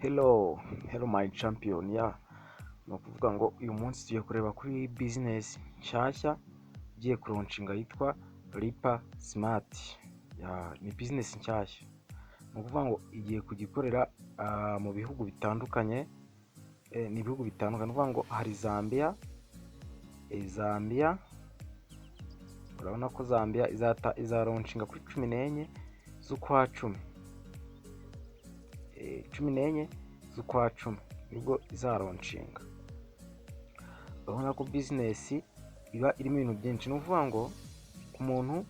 Hello my champion. Ni ukuvuga ngo uyu munsi tugiye kureba kuri business nshyashya igiye kuronshinga yitwa Lipa Smart. Ni business nshyashya. Ni ukuvuga ngo igiye kugikorera mu bihugu bitandukanye. Ni ibihugu bitandukanye. Ni ukuvuga ngo hari Zambia. Urabona ko Zambia izaronshinga kuri 14 z'ukwa 10. 14 z'ukwa 10 nibwo izaronshinga. Urabona ko business iba irimo ibintu byinshi. Ni ukuvuga ngo ku muntu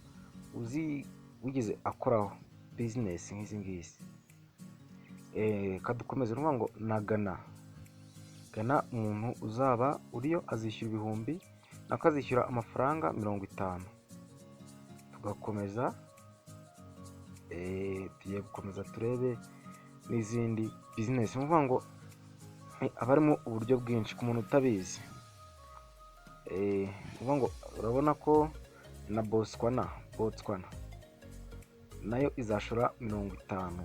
wigeze akoraho business nk'izi ngizi, kadukomeza. Ni ukuvuga ngo na Ghana umuntu uzaba uriyo azishyura ibihumbi, nako azishyura amafaranga 50. Tugakomeza, tugiye gukomeza turebe n'izindi business. Ni ukuvuga ngo aba arimo uburyo bwinshi ku muntu utabizi. Ni ukuvuga ngo urabona ko na Botswana nayo izashora 50.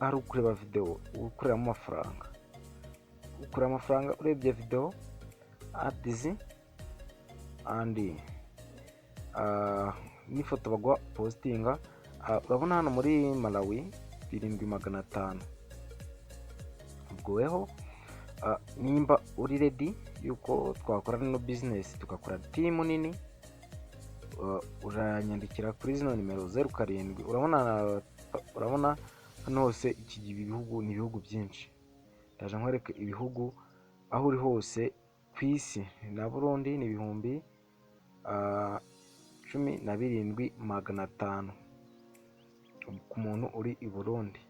Hari ukureba video, ukureramo amafaranga, urebye video ads andi n'ifoto bagwa postinga. Urabona hano muri Malawi 7500. ubwo weho nimba uri ready yuko twakorana no business tugakora team nini, uranyandikira kuri zino nimero 07. Urabona hano hose iki bihugu ni ibihugu byinshi. Ndaje nkwereke ibihugu aho uri hose ku isi. Na Burundi ni ibihumbi 17,500 ku muntu uri i Burundi. Ni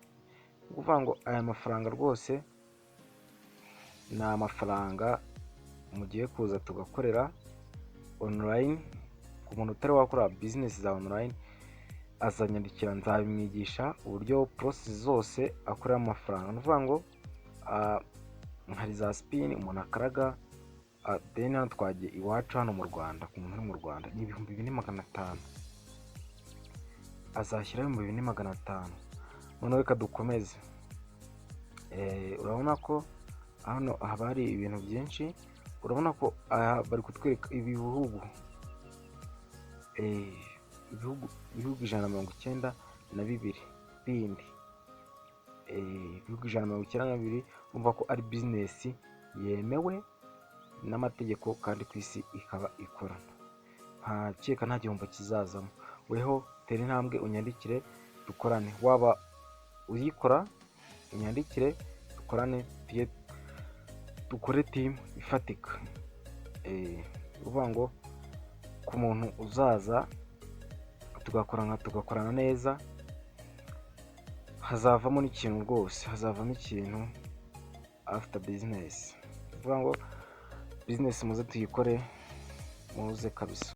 ukuvuga ngo aya mafaranga rwose ni amafaranga mugiye kuza tugakorera online. Ku muntu utari wakora business za online azanyandikira, nzabimwigisha uburyo process zose akorera amafaranga. Ni ukuvuga ngo hari za spin umuntu akaraga. Then hano twagiye iwacu hano mu Rwanda, ku muntu uri mu Rwanda ni 2500. azashyiraho 2500. Noneho reka dukomeze. Urabona ko hano haba hari ibintu byinshi. Urabona ko bari kutwereka ibihugu 192 bindi. Ibihugu 192. Umva ko ari business yemewe n'amategeko kandi ku isi ikaba ikorana. Nta gihombo kizazamo. Weho tera intambwe unyandikire dukorane. Waba uyikora unyandikire dukorane, dukore team ifatika. Uvuga ngo ku muntu uzaza tugakorana neza, hazavamo n'ikintu rwose, hazavamo ikintu after business. Uvuga ngo business muze tuyikore, muze kabisa.